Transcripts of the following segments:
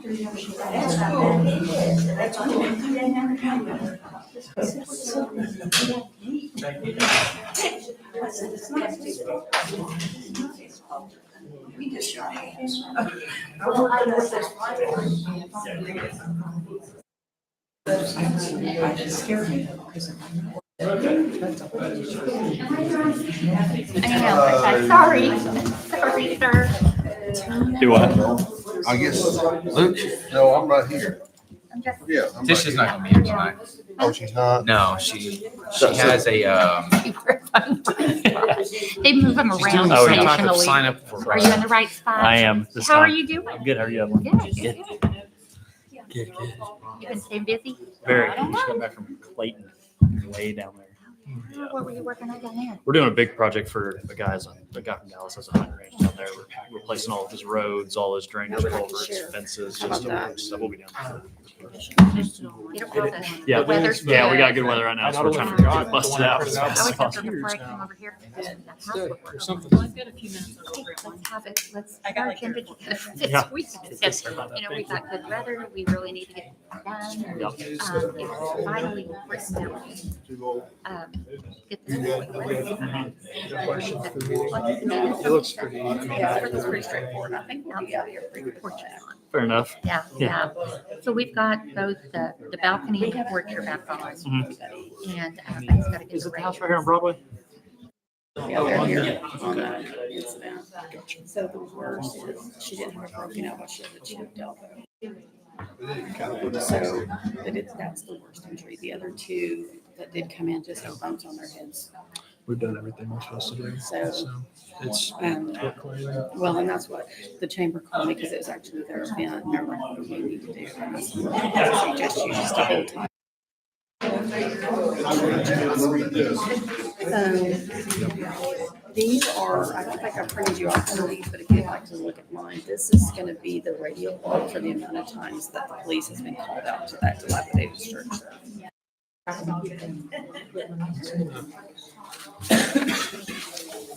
We just shook hands. I just scared me because Sorry, sir. Do what? I guess, Luke, no, I'm right here. Yeah. I'm Tish right is here. not gonna be here tonight. Oh, she's not? No, she has a They move them she's doing around Oh, some yeah. type of occasionally. sign up for. Are you in the right spot? I am this How time. are you doing? I'm good. How are you, Evelyn? Good. Good. You've been staying busy? Very. I don't Just got know. back from Clayton, way down there. What were you working on down there? We're doing a big project for the guy from Dallas has a hunting range down there. We're replacing all of his roads, all his drainage culverts, fences, just a bunch of stuff. We'll be down there. Yeah, The weather's yeah, we got good. good weather right now, so I we're totally trying to forgot get it busted out. the as one I fast as I always have to possible. before I come over here. That house would work. Or something. Well, I've got a few minutes over here. Let's have it, let's I got our like agenda together this Yeah. week. Because, we've got good weather, we really need to get it done. Yep. It's finally written down. Get this going. It looks pretty. I mean, Yeah, it was pretty straightforward. I think we'll be out here pretty quick. Fair enough. Yeah, yeah. So we've got both the balcony and the porch are back on. Mhm. And that's gotta get Is it the ready. house right here on Broadway? Yeah, they're here on the incident. So the worst is she didn't have a broken elbow, she had a chipped elbow. So that's the worst injury. The other two that did come in just have bumps on their heads. We've done everything we're supposed to do. So, So it's. well, and that's what the chamber called me because it was actually their event. And they're like, what do we need to do? And I suggest you just a whole time. These are, I don't think I printed you off one of these, but if you'd like to look at mine, this is gonna be the radio log for the amount of times that the police has been called out to that dilapidated structure.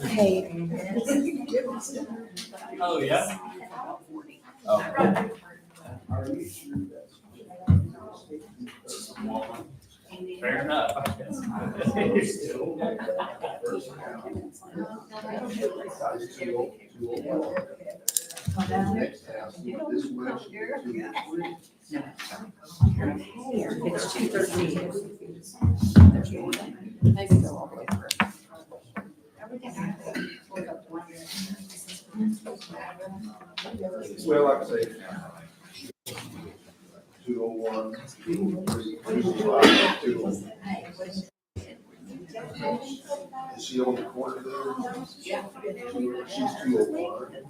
Hey. Oh, yeah? Fair enough. It's 213. There's more. Maybe go all the way through. Well, like I say, 201, 203, 205, 201. Is she on the corner there? Yeah. She's 201.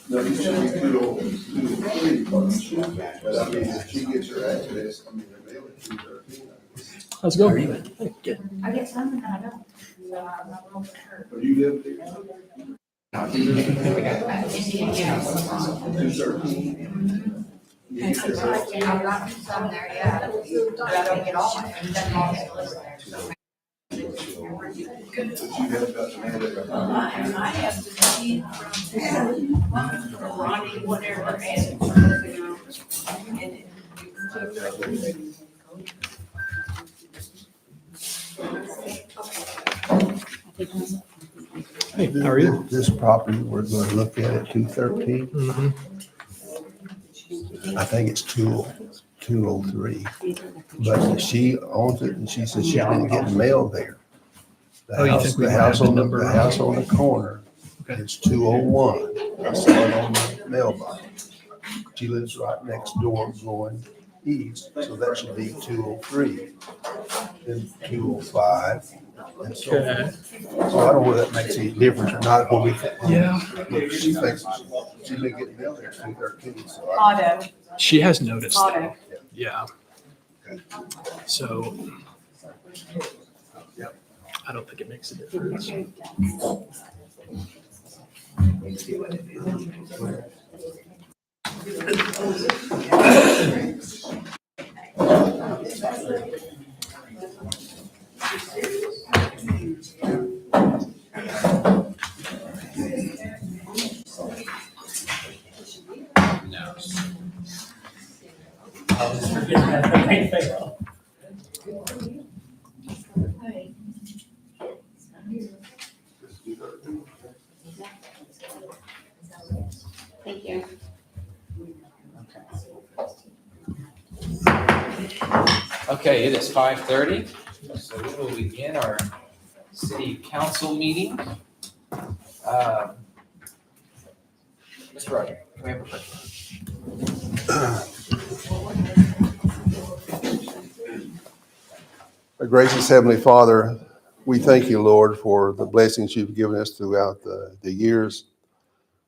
No, you should be 203. But I mean, if she gets her access, I mean, they're mailing 213. Let's go. I get some and I don't. Are you live there? 213. Hey, how are you? This property, we're going to look at it 213. Mhm. I think it's 203. But she owns it and she says she didn't get mail there. Oh, you think we The might house have the on number? the house on the corner Okay. is 201. I saw it on the mailbox. She lives right next door going east, so that should be 203. Then 205 and so Okay. forth. So I don't know whether that makes any difference or not when we. Yeah. But she thinks she's been getting mail there 213, so I. Auto, She has noticed that. auto. Yeah. So. I don't think it makes a difference. I was forgetting that. Thank you. Okay, it is 5:30, so we will begin our city council meeting. Mr. Roger, can we have a prayer? Our gracious Heavenly Father, we thank you, Lord, for the blessings you've given us throughout the years.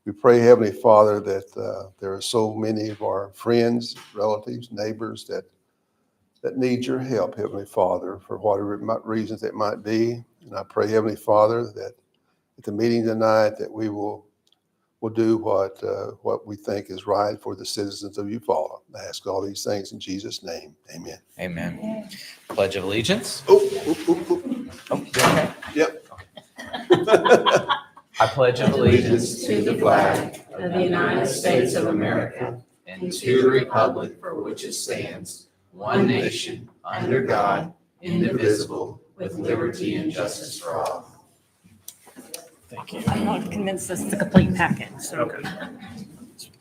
We pray, Heavenly Father, that there are so many of our friends, relatives, neighbors that need your help, Heavenly Father, for whatever reasons it might be. And I pray, Heavenly Father, that at the meeting tonight that we will do what we think is right for the citizens of Eufaula. I ask all these things in Jesus' name. Amen. Amen. Pledge of allegiance. Oh, Oh, you okay? Yep. I pledge allegiance To the flag of the United States of America and to the republic for which it stands, one nation, under God, indivisible, with liberty and justice for all. Thank you. I'm not convinced this is a complete packet, so. Okay.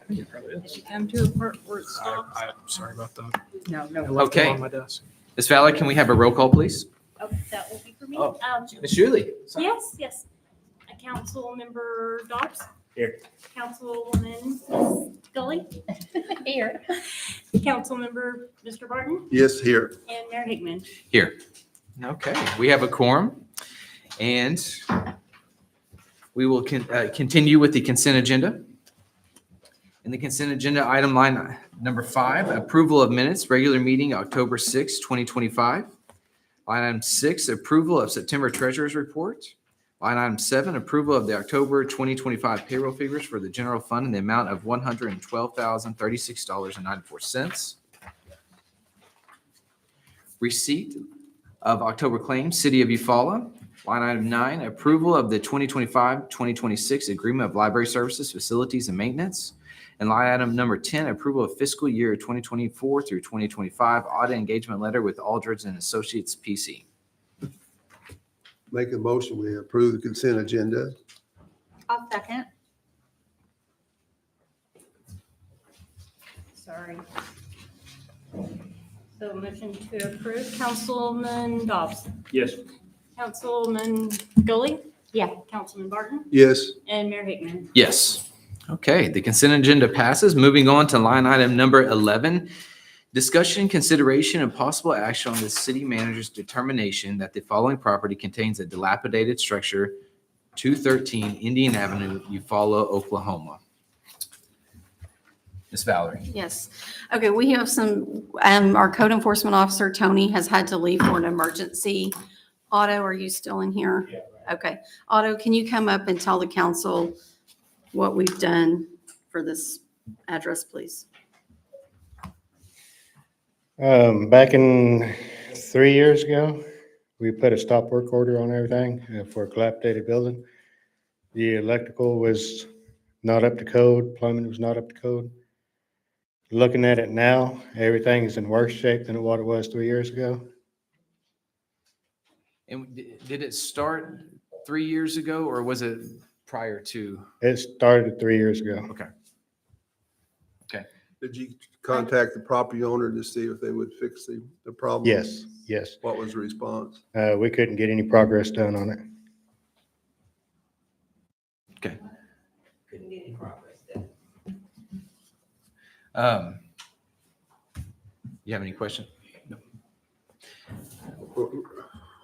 Yeah, probably is. Did you come to a part where it stops? I'm sorry about that. No, I no. left it Okay. on my desk. Ms. Fowler, can we have a roll call, please? Oh, that will be for me. Oh. Ms. Julie? Yes, yes. Council member Dobbs. Here. Councilwoman Scully. Here. Council member Mr. Barton Yes, here. and Mayor Hickman. Here. Okay, we have a quorum, and we will continue with the consent agenda. In the consent agenda, item line number 5, approval of minutes, regular meeting October 6, 2025. Line item 6, approval of September treasurer's report. Line item 7, approval of the October 2025 payroll figures for the general fund in the amount of $112,036.94. Receipt of October claims, City of Eufaula. Line item 9, approval of the 2025-2026 agreement of library services, facilities, and maintenance. And line item number 10, approval of fiscal year 2024 through 2025 audit engagement letter with Aldridge and Associates PC. Make a motion, we approve the consent agenda. I'll second. Sorry. So motion to approve. Councilman Dobbs. Yes. Councilman Scully. Yeah. Councilman Barton Yes. and Mayor Hickman. Yes. Okay, the consent agenda passes. Moving on to line item number 11. Discussion, consideration, and possible action on the city manager's determination that the following property contains a dilapidated structure, 213 Indian Avenue, Eufaula, Oklahoma. Ms. Valerie. Yes. Okay, we have some, our code enforcement officer, Tony, has had to leave for an emergency. Otto, are you still in here? Yeah. Okay. Otto, can you come up and tell the council what we've done for this address, please? Back in 3 years ago, we put a stop work order on everything for a dilapidated building. The electrical was not up to code, plumbing was not up to code. Looking at it now, everything is in worse shape than what it was 3 years ago. And did it start 3 years ago, or was it prior to? It started 3 years ago. Okay. Did you contact the property owner to see if they would fix the problem? Yes, yes. What was the response? We couldn't get any progress done on it. Okay. Couldn't get any progress then. You have any questions?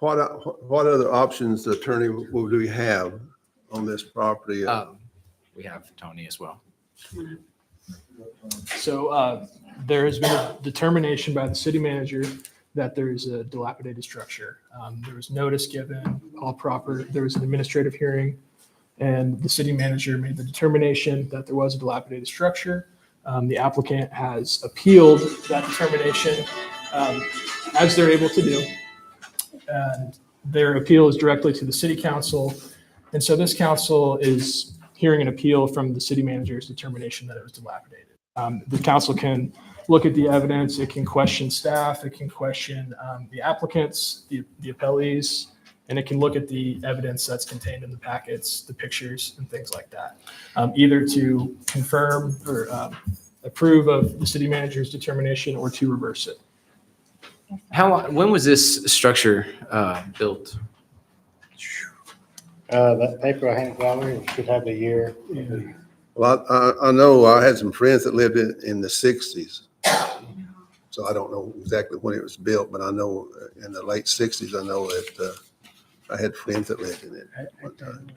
What other options, attorney, do we have on this property? We have Tony as well. So there has been a determination by the city manager that there is a dilapidated structure. There was notice given, all proper. There was an administrative hearing, and the city manager made the determination that there was a dilapidated structure. The applicant has appealed that determination as they're able to do. And their appeal is directly to the city council. And so this council is hearing an appeal from the city manager's determination that it was dilapidated. The council can look at the evidence, it can question staff, it can question the applicants, the appellees, and it can look at the evidence that's contained in the packets, the pictures and things like that. Either to confirm or approve of the city manager's determination or to reverse it. When was this structure built? That paper I handed out, it should have the year. Well, I know I had some friends that lived in the sixties. So I don't know exactly when it was built, but I know in the late sixties, I know that I had friends that lived in it at one time.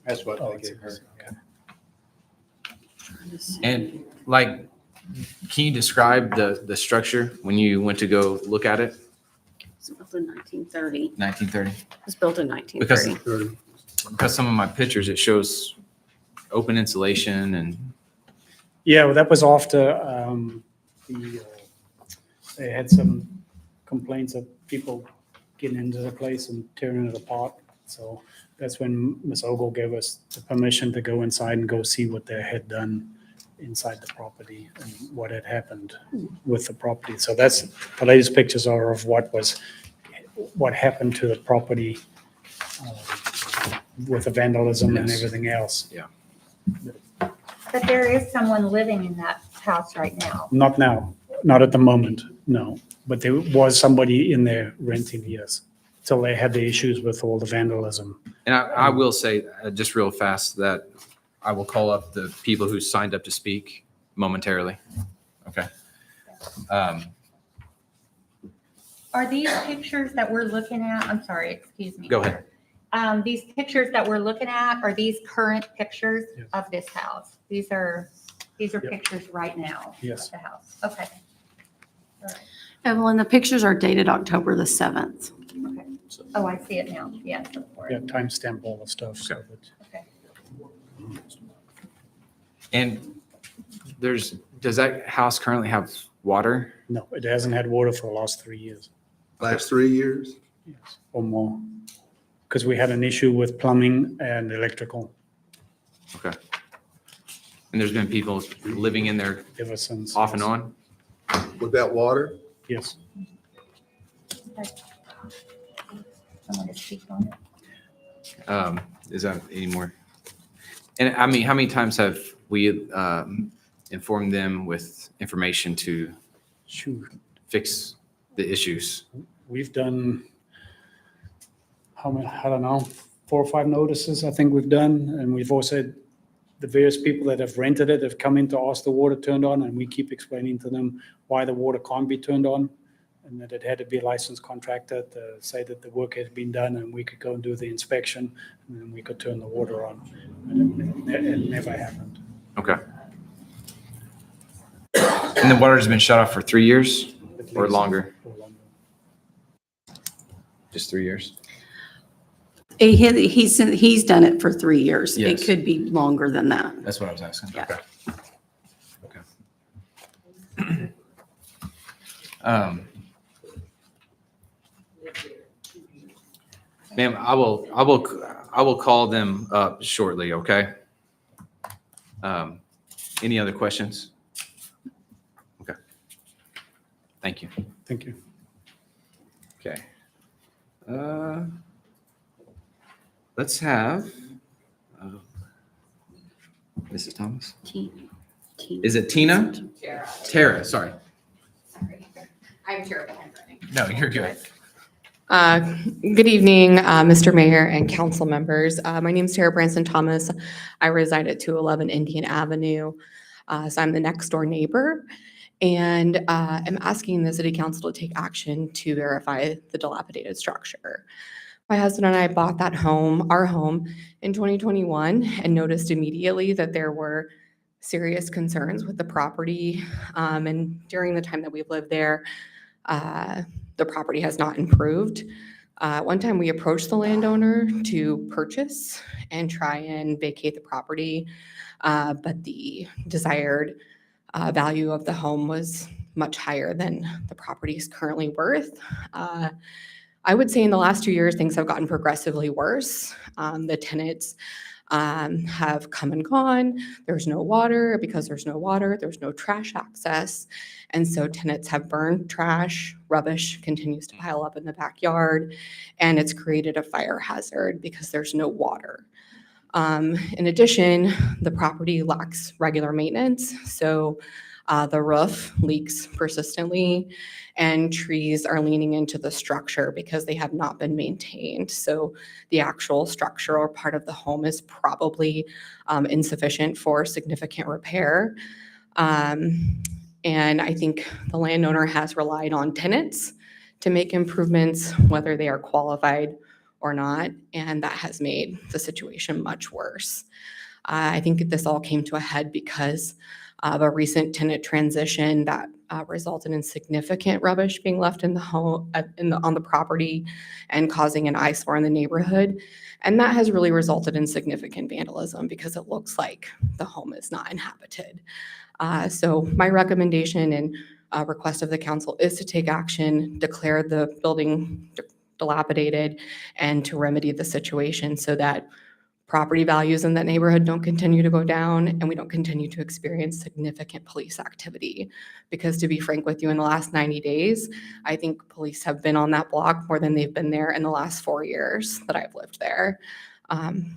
That's what they gave her. And like, can you describe the structure when you went to go look at it? It was built in 1930. 1930? It was built in 1930. Because some of my pictures, it shows open insulation and, Yeah, well, that was after they had some complaints of people getting into the place and tearing it apart. So that's when Ms. Ogle gave us the permission to go inside and go see what they had done inside the property and what had happened with the property. So that's, the latest pictures are of what happened to the property with the vandalism and Yes. everything else. But there is someone living in that house right now. Not now, not at the moment, no. But there was somebody in there renting, yes, till they had the issues with all the vandalism. and I will say, just real fast, that I will call up the people who signed up to speak momentarily. Okay. Are these pictures that we're looking at, I'm sorry, excuse me. Go ahead. These pictures that we're looking at, are these current pictures Yes. of this house? These are Yep. pictures right now Yes. of the house. Okay. All right. Evelyn, the pictures are dated October the 7th. Okay. Oh, I see it now. Yes, of course. Yeah, timestamp all the stuff so that. Okay. And does that house currently have water? No, it hasn't had water for the last 3 years. Last 3 years? Yes, or more. Because we had an issue with plumbing and electrical Okay. And there's been people living in there ever since. off and on? Without water? Yes. Someone to speak on it. Is that any more? And I mean, how many times have we informed them with information to Shoot, fix the issues? we've done, how many, I don't know, 4 or 5 notices I think we've done. And we've also had the various people that have rented it have come in to ask the water turned on, and we keep explaining to them why the water can't be turned on, and that it had to be a licensed contractor to say that the work has been done and we could go and do the inspection, and then we could turn the water on. And it never happened. Okay. And the water's been shut off for 3 years At or least. longer? Or longer. Just 3 years? He's done it for 3 years. It Yes. could be longer than that. That's what I was asking. Yeah. Okay. Okay. Ma'am, I will call them up shortly, okay? Any other questions? Okay. Thank you. Thank you. Okay. Let's have Mrs. Thomas. Is it Tina? Tara, sorry. I'm terrible handwriting. No, you're good. Good evening, Mr. Mayor and council members. My name is Tara Branson Thomas. I reside at 211 Indian Avenue. So I'm the next door neighbor, and I'm asking the city council to take action to verify the dilapidated structure. My husband and I bought that home, our home, in 2021 and noticed immediately that there were serious concerns with the property. And during the time that we've lived there, the property has not improved. One time we approached the landowner to purchase and try and vacate the property, but the desired value of the home was much higher than the property is currently worth. I would say in the last 2 years, things have gotten progressively worse. The tenants have come and gone. There's no water. Because there's no water, there's no trash access. And so tenants have burned trash, rubbish continues to pile up in the backyard, and it's created a fire hazard because there's no water. In addition, the property lacks regular maintenance. So the roof leaks persistently, and trees are leaning into the structure because they have not been maintained. So the actual structural part of the home is probably insufficient for significant repair. And I think the landowner has relied on tenants to make improvements, whether they are qualified or not, and that has made the situation much worse. I think this all came to a head because of a recent tenant transition that resulted in significant rubbish being left in the home, on the property, and causing an eyesore in the neighborhood. And that has really resulted in significant vandalism because it looks like the home is not inhabited. So my recommendation and request of the council is to take action, declare the building dilapidated, and to remedy the situation so that property values in that neighborhood don't continue to go down and we don't continue to experience significant police activity. Because to be frank with you, in the last 90 days, I think police have been on that block more than they've been there in the last 4 years that I've lived there.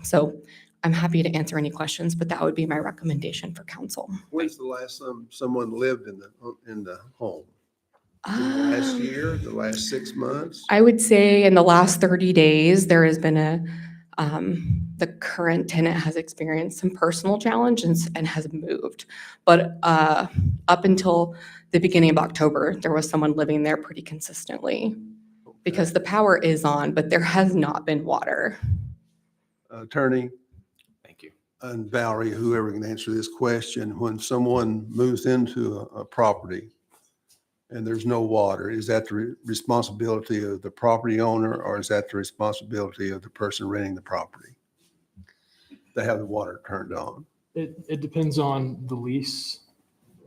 So I'm happy to answer any questions, but that would be my recommendation for council. When's the last time someone lived in the home? Last year, the last 6 months? I would say in the last 30 days, there has been the current tenant has experienced some personal challenges and has moved. But up until the beginning of October, there was someone living there pretty consistently because the power is on, but there has not been water. Attorney. Thank you. And Valerie, whoever can answer this question, when someone moves into a property and there's no water, is that the responsibility of the property owner, or is that the responsibility of the person renting the property to have the water turned on? It depends on the lease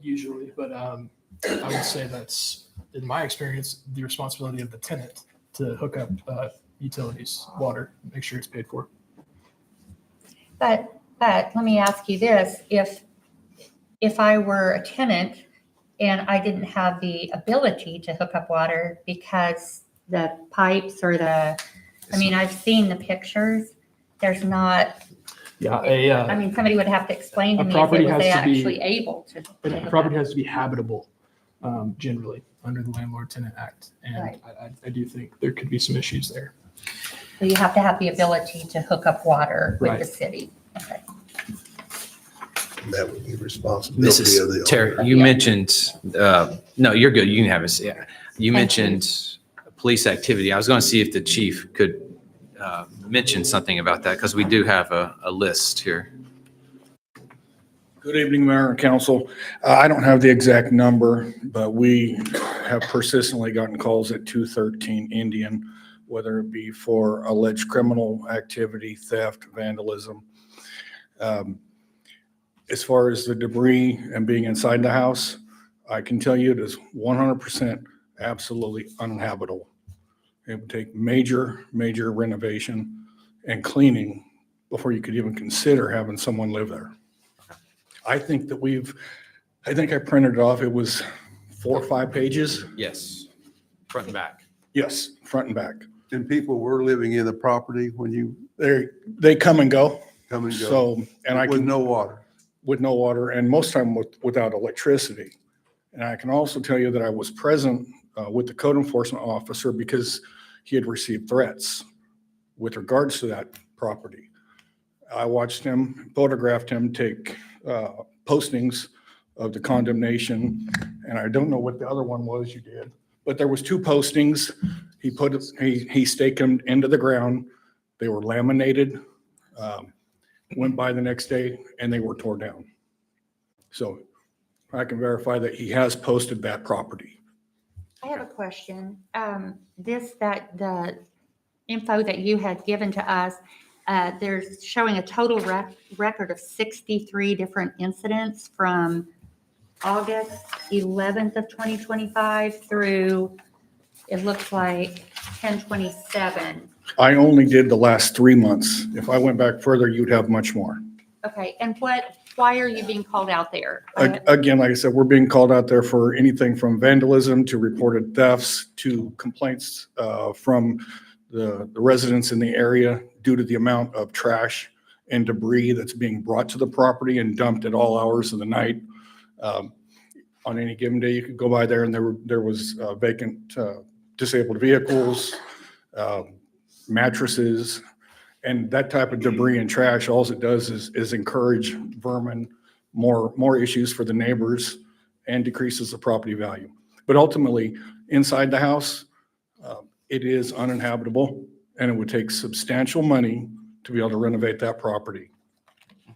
usually, but I would say that's, in my experience, the responsibility of the tenant to hook up utilities, water, make sure it's paid for. But let me ask you this, if I were a tenant and I didn't have the ability to hook up water because the pipes or I've seen the pictures, there's not, Yeah, somebody would have to explain to a me if property they has to be- actually able to. a property has to be habitable generally under the Landlord-Tenant Act. And Right. I do think there could be some issues there. So you have to have the ability to hook up water with the Right. city. Okay. That would be responsibility of the Mrs. Terry, owner. you Yeah. mentioned, no, you're good. You can have it. Yeah. You mentioned police activity. I was going to see if the chief could mention something about that because we do have a list here. Good evening, Mayor and Council. I don't have the exact number, but we have persistently gotten calls at 213 Indian, whether it be for alleged criminal activity, theft, vandalism. As far as the debris and being inside the house, I can tell you it is 100% absolutely uninhabitable. It would take major renovation and cleaning before you could even consider having someone live there. I think I printed it off. It was 4 or 5 pages. Yes. Front and back. Yes, front and back. And people were living in the property when you They come and go. come and go? So, and I With can, no water? with no water and most time without electricity. And I can also tell you that I was present with the code enforcement officer because he had received threats with regards to that property. I watched him, photographed him take postings of the condemnation, and I don't know what the other one was you did, but there was 2 postings. He staked them into the ground. They were laminated. Went by the next day and they were torn down. So I can verify that he has posted that property. I have a question. The info that you had given to us, there's showing a total record of 63 different incidents from August 11th of 2025 through, it looks like 10/27. I only did the last 3 months. If I went back further, you'd have much more. Okay, and why are you being called out there? Again, like I said, we're being called out there for anything from vandalism to reported thefts to complaints from the residents in the area due to the amount of trash and debris that's being brought to the property and dumped at all hours of the night. On any given day, you could go by there and there was vacant disabled vehicles, mattresses, and that type of debris and trash. All it does is encourage vermin, more issues for the neighbors, and decreases the property value. But ultimately, inside the house, it is uninhabitable, and it would take substantial money to be able to renovate that property,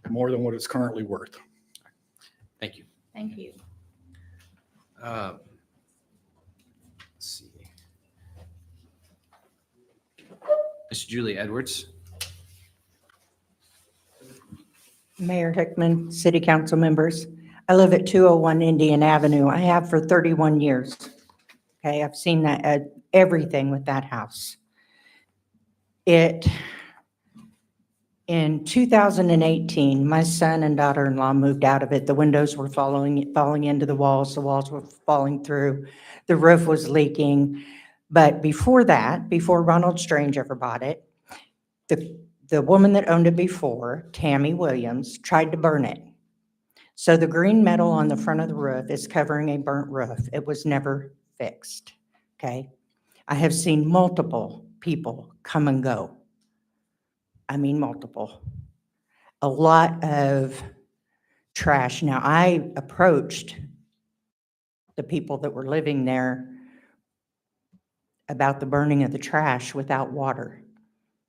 more than what it's currently worth. Thank you. Thank you. Let's see. Ms. Julie Edwards. Mayor Hickman, city council members. I live at 201 Indian Avenue. I have for 31 years. Okay, I've seen that, everything with that house. In 2018, my son and daughter-in-law moved out of it. The windows were falling into the walls were falling through, the roof was leaking. But before that, before Ronald Strange ever bought it, the woman that owned it before, Tammy Williams, tried to burn it. So the green metal on the front of the roof is covering a burnt roof. It was never fixed, okay? I have seen multiple people come and go. I mean, multiple. A lot of trash. Now, I approached the people that were living there about the burning of the trash without water.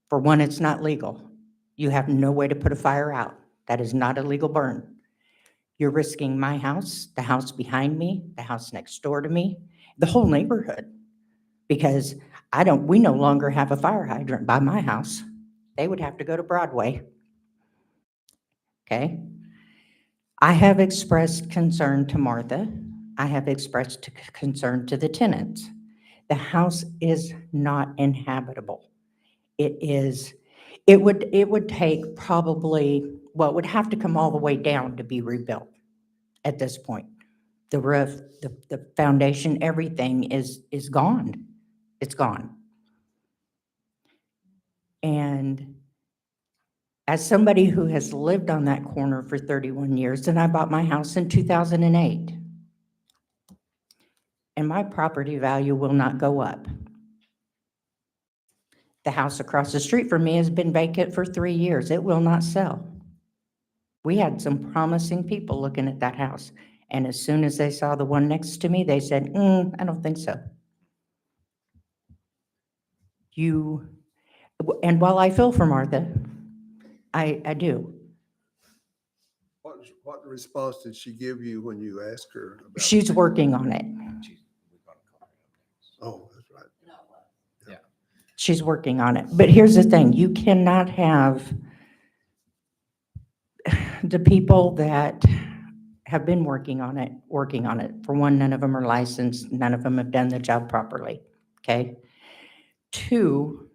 For one, it's not legal. You have no way to put a fire out. That is not a legal burn. You're risking my house, the house behind me, the house next door to me, the whole neighborhood. Because we no longer have a fire hydrant by my house. They would have to go to Broadway. Okay? I have expressed concern to Martha. I have expressed concern to the tenants. The house is not inhabitable. It would take probably, well, it would have to come all the way down to be rebuilt at this point. The roof, the foundation, everything is gone. It's gone. And as somebody who has lived on that corner for 31 years, and I bought my house in 2008, and my property value will not go up. The house across the street from me has been vacant for 3 years. It will not sell. We had some promising people looking at that house. And as soon as they saw the one next to me, they said, I don't think so. And while I feel for Martha, I do. What response did she give you when you asked her about? She's working on it. Oh, that's right. She's working on it. But here's the thing, you cannot have the people that have been working on it. For one, none of them are licensed. None of them have done the job properly, okay? 2,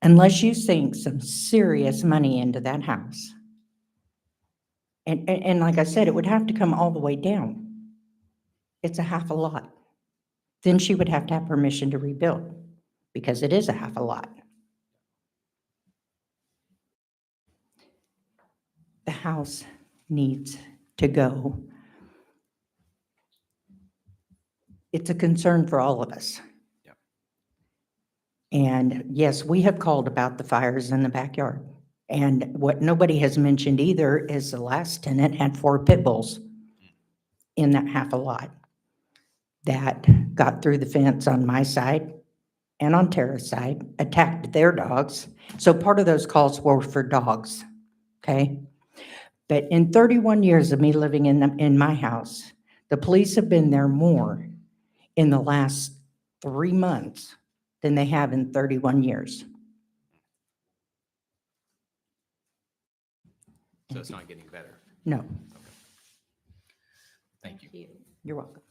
unless you sink some serious money into that house, and like I said, it would have to come all the way down. It's a half a lot. Then she would have to have permission to rebuild because it is a half a lot. The house needs to go. It's a concern for all of us. Yep. And yes, we have called about the fires in the backyard. And what nobody has mentioned either is the last tenant had 4 pit bulls in that half a lot that got through the fence on my side and on Tara's side, attacked their dogs. So part of those calls were for dogs, okay? But in 31 years of me living in my house, the police have been there more in the last 3 months than they have in 31 years. So it's not getting better. No, Thank you. you're welcome.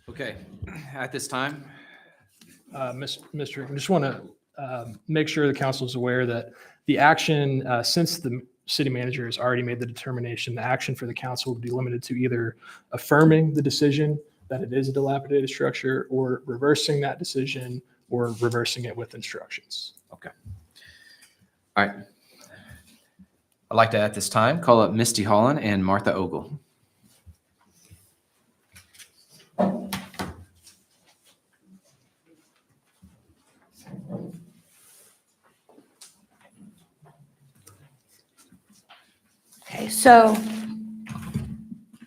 Okay, at this time, Mr. I just want to make sure the council is aware that the action, since the city manager has already made the determination, the action for the council would be limited to either affirming the decision that it is a dilapidated structure, or reversing that decision, or reversing it with instructions. Okay. All right. I'd like to, at this time, call up Misty Holland and Martha Ogle. Okay, so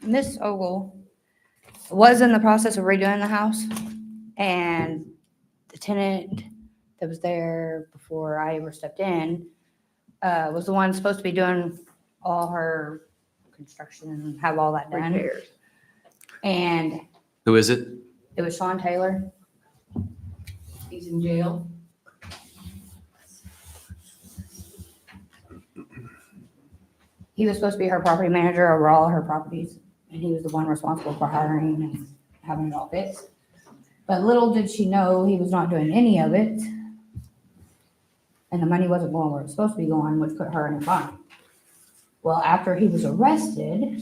Miss Ogle was in the process of redoing the house, and the tenant that was there before I ever stepped in was the one supposed to be doing all her construction and have all that done. Repairs. And Who is it? it was Sean Taylor. He's in jail. He was supposed to be her property manager over all her properties, and he was the one responsible for hiring and having it all fixed. But little did she know he was not doing any of it, and the money wasn't going where it was supposed to be going, which put her in a bind. Well, after he was arrested,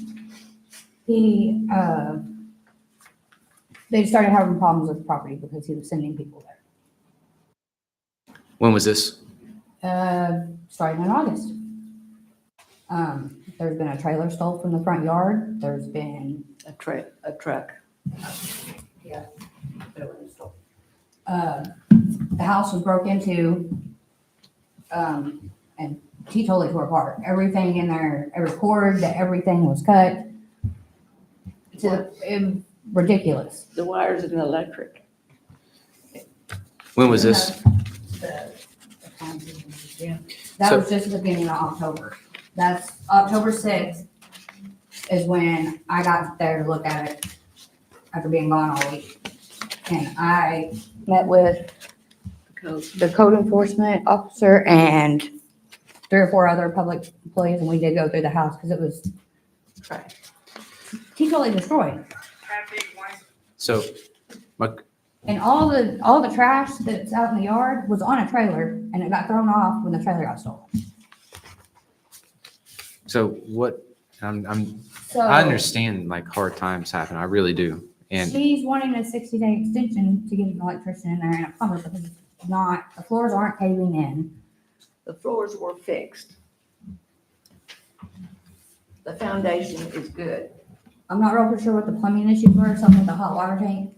they started having problems with the property because he was sending people there. When was this? Starting in August. There's been a trailer stole from the front yard. There's been A truck. Yeah. It was stolen. The house was broke into, and he totally tore apart. Everything in there, every cord, everything was cut. Ridiculous. The wires and the electric. When was this? Yeah. That was just the beginning of October. That's October 6th is when I got there to look at it after being gone all week. And I met with the code enforcement officer and 3 or 4 other public employees, and we did go through the house because it was totally destroyed. So, And all the trash that's out in the yard was on a trailer, and it got thrown off when the trailer got stolen. so what, So I understand like hard times happen. I really do. And she's wanting a 60-day extension to get an electrician in there and a plumber because it's not, the floors aren't caving in. The floors were fixed. The foundation is good. I'm not real sure what the plumbing issues were, something with the hot water tank.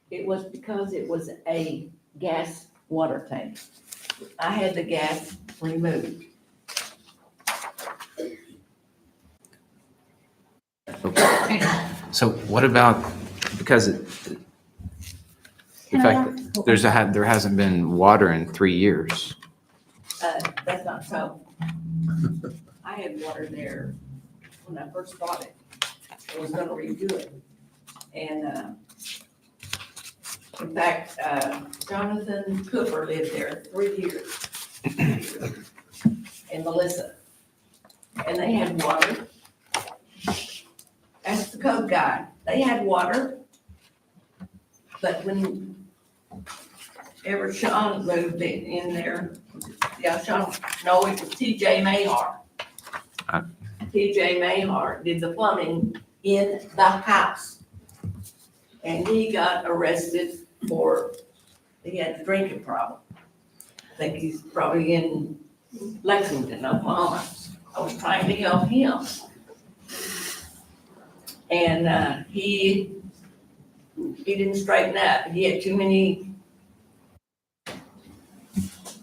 It was because it was a gas water tank. I had the gas removed. so what about, because the fact that there hasn't been water in 3 years. That's not so. I had water there when I first bought it. I was gonna redo it. And, in fact, Jonathan Cooper lived there 3 years. And Melissa. And they had water. Ask the code guy. They had water. But when ever Sean moved in there, yeah, Sean, no, it was TJ Mayhar. TJ Mayhar did the plumbing in the house. And he got arrested he had a drinking problem. I think he's probably in Lexington, Oklahoma. I was trying to help him. And he didn't straighten up. He had too many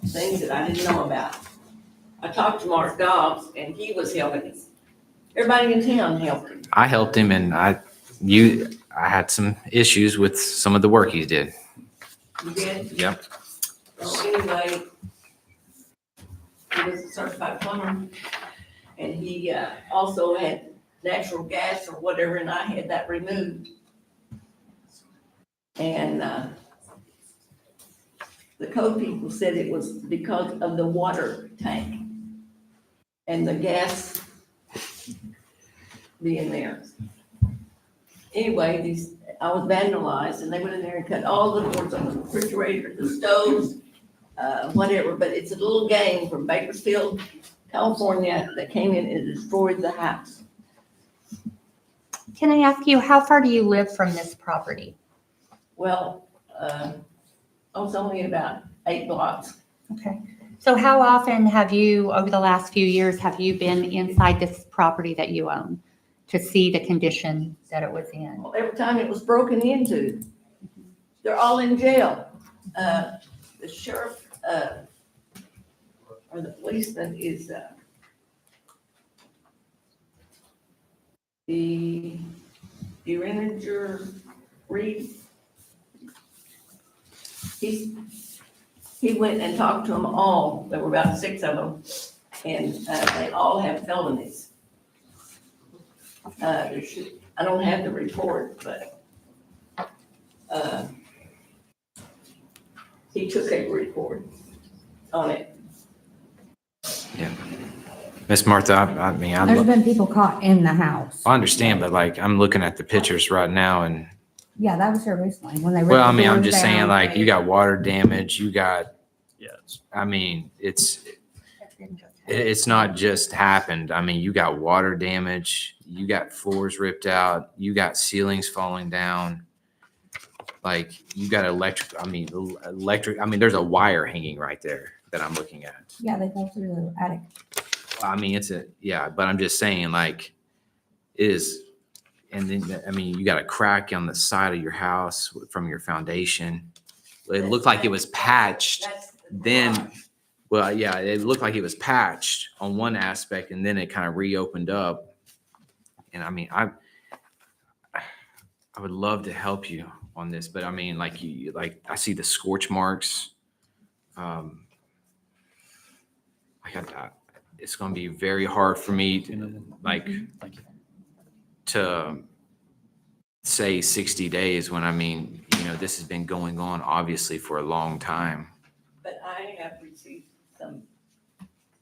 things that I didn't know about. I talked to Mark Dobbs, and he was helping us. Everybody in town helped him. I helped him, and I had some issues with some of the work he did. You did? Yep. So anyway, he was a certified plumber, and he also had natural gas or whatever, and I had that removed. And the code people said it was because of the water tank and the gas being there. Anyway, I was vandalized, and they went in there and cut all the doors on the refrigerator, the stoves, whatever, but it's a little gang from Bakersfield, California, that came in and destroyed the house. Can I ask you, how far do you live from this property? Well, I was only about 8 blocks. Okay. So how often have you, over the last few years, have you been inside this property that you own to see the condition that it was in? Well, every time it was broken into, they're all in jail. The sheriff, or the policeman is, the Ranger Reed. He went and talked to them all. There were about 6 of them, and they all have felonies. I don't have the report, but he took a report on it. Yeah. Miss Martha, I mean, There's been people caught in the house. I understand, but like, I'm looking at the pictures right now and, Yeah, that was here recently when they ripped well, I the mean, I'm doors just saying, down. like, you got water damage, you got, Yeah, it's I mean, it's not just happened. I mean, you got water damage, you got floors ripped out, you got ceilings falling down. Like, you got electric, I mean, there's a wire hanging right there that I'm looking at. Yeah, they fell through the attic. I mean, yeah, but I'm just saying, like, it is, and then, I mean, you got a crack on the side of your house from your foundation. It looked like it was patched, then, well, yeah, it looked like it was patched on one aspect, and then it kind of reopened up. And I mean, I would love to help you on this, but I mean, like, I see the scorch marks. It's going to be very hard for me to say 60 days when, I mean, this has been going on obviously for a long time. But I have received some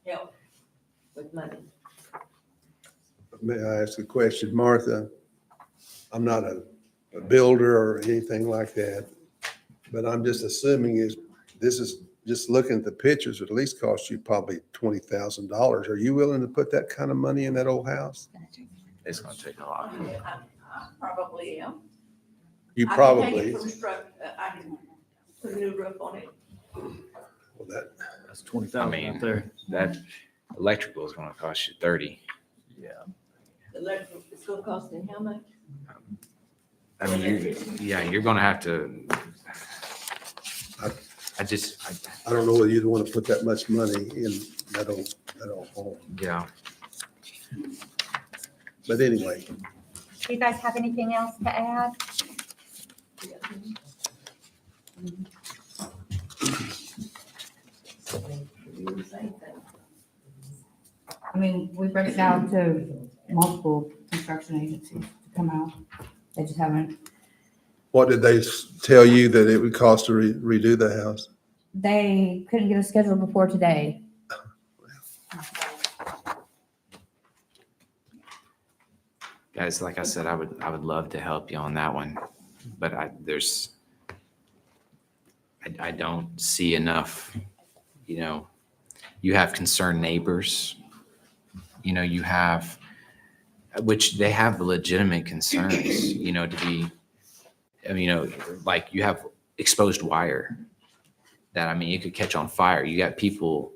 help with money. May I ask a question, Martha? I'm not a builder or anything like that, but I'm just assuming this is just looking at the pictures, would at least cost you probably $20,000. Are you willing to put that kind of money in that old house? It's going to take a lot. I probably am. You I can take probably, it from I can put a new roof on it. well, that's 20,000 I mean, right there. that electrical is going to cost you 30. Yeah. The electric, it's gonna cost me how much? I mean, you're going to have to, I don't know whether you'd want to put that much money in that old home. yeah. But anyway, Do you guys have anything else to add? I mean, we reached out to multiple construction agencies to come out. They just haven't, what did they tell you that it would cost to redo the house? they couldn't get a schedule before today. Guys, like I said, I would love to help you on that one, but I don't see enough, you have concerned neighbors, you have, which they have legitimate concerns, to be, like you have exposed wire that, I mean, it could catch on fire. You got people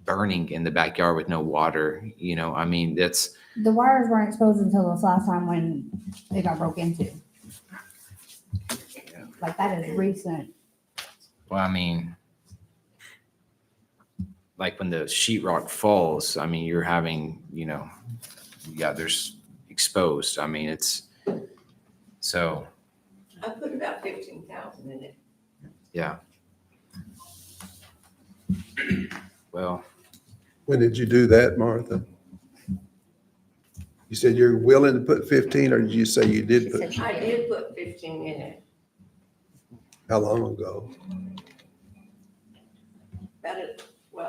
burning in the backyard with no water, I mean, that's, The wires weren't exposed until this last time when they got broke into. Like, that is recent. well, I mean, like when the sheetrock falls, I mean, you're having, there's exposed. I mean, so, I put about 15,000 in it. yeah. Well, When did you do that, Martha? You said you're willing to put 15, or did you say you did put, I did put 15 in it, how long ago?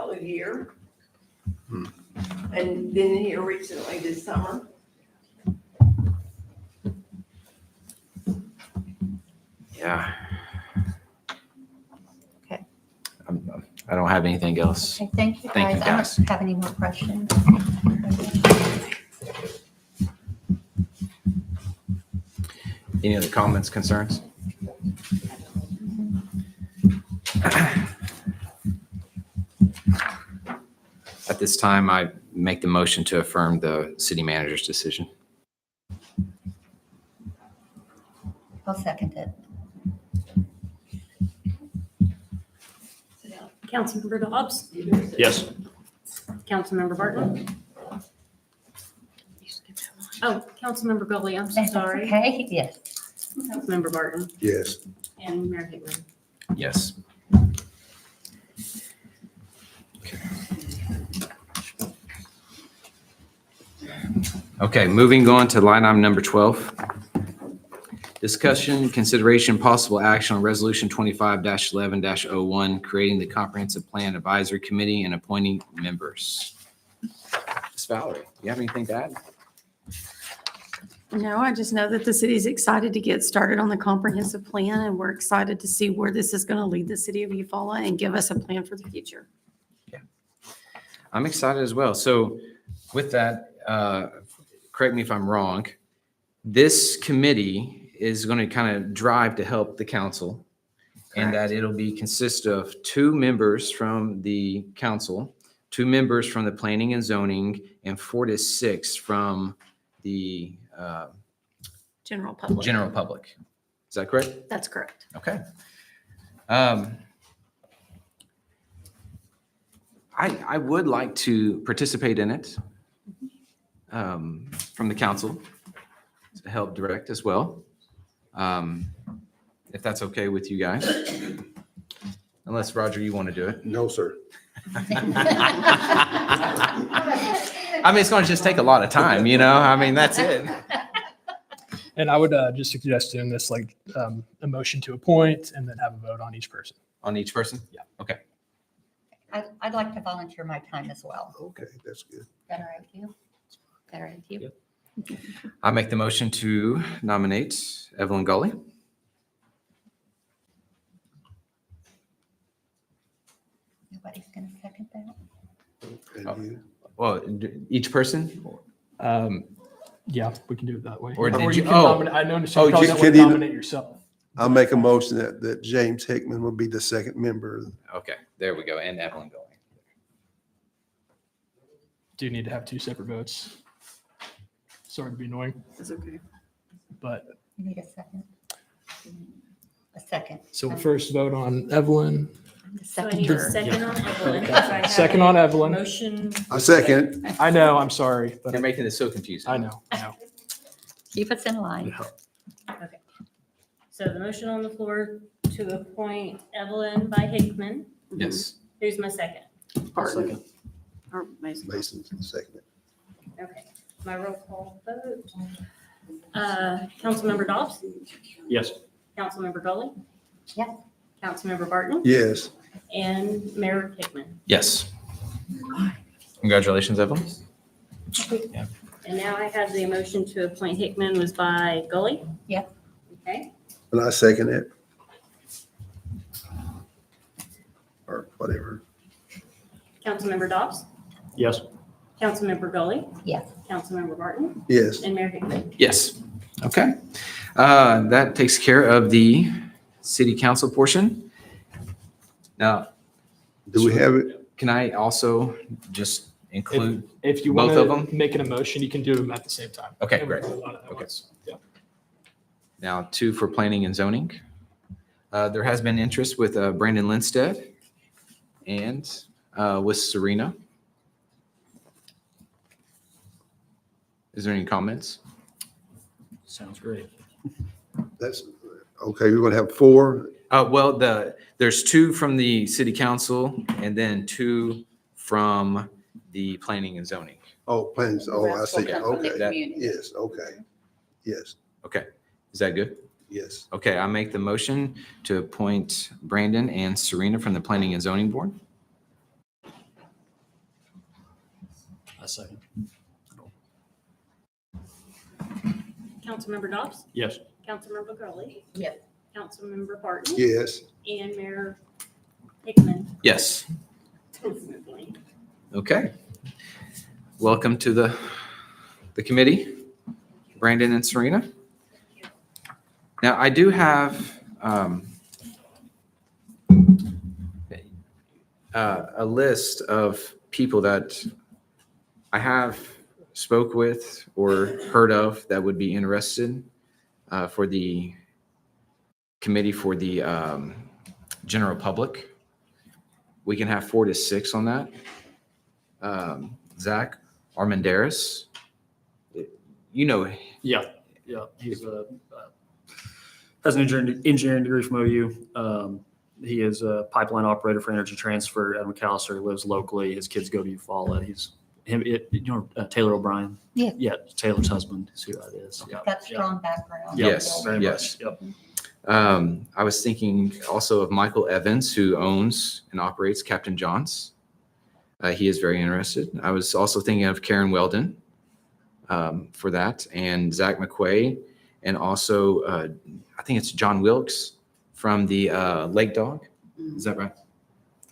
about a year. Hmm. And then here recently this summer. Yeah. Okay. I don't have anything else. Okay, thank you, Thank you, guys. I guys. don't have any more questions. Any other comments, concerns? At this time, I make the motion to affirm the city manager's decision. I'll second it. Councilmember Dobbs, Yes. Councilmember Barton. Oh, Councilmember Gully, I'm so sorry. Okay, yes. Councilmember Barton Yes. and Mayor Hickman. Yes. Okay, moving on to line item number 12. Discussion, consideration, possible action on Resolution 25-11-01, creating the Comprehensive Plan Advisory Committee and appointing members. Ms. Valerie, do you have anything to add? No, I just know that the city's excited to get started on the comprehensive plan, and we're excited to see where this is going to lead the city of Eufaula and give us a plan for the future. I'm excited as well. So with that, correct me if I'm wrong, this committee is going to kind of drive to help the council, and that it'll be consist of 2 members from the council, 2 members from the planning and zoning, and 4 to 6 from the General public. general public. Is that correct? That's correct. Okay. I would like to participate in it from the council to help direct as well. If that's okay with you guys. Unless, Roger, you want to do it. No, sir. I mean, it's going to just take a lot of time, you know? I mean, that's it. And I would just suggest doing this like a motion to appoint and then have a vote on each person. On each person? Yeah. Okay. I'd like to volunteer my time as well. Okay, that's good. Is that all right with you? Is that all right with you? I make the motion to nominate Evelyn Gully. Nobody's going to second that? And you? Well, each person? Yeah, we can do it that way. Or did you you- can oh. nominate, I know you Oh, probably you don't want can to even- nominate yourself. I'll make a motion that James Hickman will be the second member. Okay, there we go. And Evelyn Gully. Do you need to have 2 separate votes? Sorry to be annoying, That's okay. but You need a second? A second. so we'll first vote on Evelyn. The So I second need a her. second on Evelyn. Okay. So I have Second a on Evelyn. Motion. I second. I know, I'm sorry, but You're making this so confusing. I know. Keep us in line. Okay. So the motion on the floor to appoint Evelyn by Hickman. Yes. Who's my second? Barton. Or Mason. Mason's second. Okay. My roll call vote. Councilmember Dobbs? Yes. Councilmember Gully? Yes. Councilmember Barton? Yes. And Mayor Hickman. Yes. Congratulations, Evelyn. And now I have the motion to appoint Hickman was by Gully? Yeah. Okay. And I second it. Or whatever. Councilmember Dobbs? Yes. Councilmember Gully? Yes. Councilmember Barton? Yes. And Mayor Hickman. Yes. Okay. That takes care of the city council portion. Now, Do we have it? can I also just include? If you Both want of to make an emotion, you can do them at the same time. Okay, And we'll great. do a lot of that Okay. once. Yeah. Now, 2 for planning and zoning. There has been interest with Brandon Lindstedt and with Serena. Is there any comments? Sounds great. That's, okay, we're gonna have 4. Well, there's 2 from the city council and then 2 from the planning and zoning. Oh, plans, oh, I see, Okay. okay. That- Yes, okay. Yes, Okay, is that good? yes. Okay, I make the motion to appoint Brandon and Serena from the planning and zoning board. A second. Councilmember Dobbs? Yes. Councilmember Gully? Yes. Councilmember Barton. Yes. And Mayor Hickman. Yes. Okay. Welcome to the committee, Brandon and Serena. Now, I do have a list of people that I have spoke with or heard of that would be interested for the committee for the general public. We can have 4 to 6 on that. Zach Armandaris, you know, Yeah, he's has an engineering degree from OU. He is a pipeline operator for Energy Transfer at McAllister. He lives locally. His kids go to Eufaula. He's Taylor O'Brien. Yeah. Yeah, Taylor's husband is who that is. Yeah. Got strong background. Yep, Yes, very yes. much. Yep. I was thinking also of Michael Evans, who owns and operates Captain John's. He is very interested. I was also thinking of Karen Weldon for that, and Zach McQuay, and also I think it's John Wilkes from the Lake Dog. Is that right?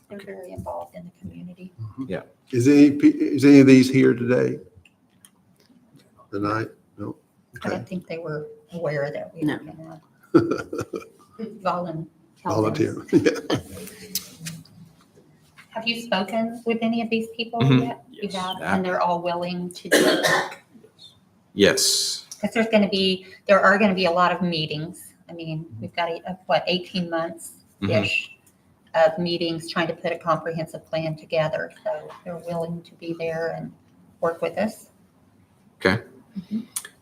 They're very involved in the community. Is any of these here today? Tonight? No? I don't think they were aware that we were gonna Volunteer. Yeah. Have you spoken with any of these people Mhm. yet? You Yes. have, and they're all willing to do it? Yes. Because there are gonna be a lot of meetings. I mean, we've got, 18 months-ish of meetings trying to put a comprehensive plan together. So they're willing to be there and work with us. Okay.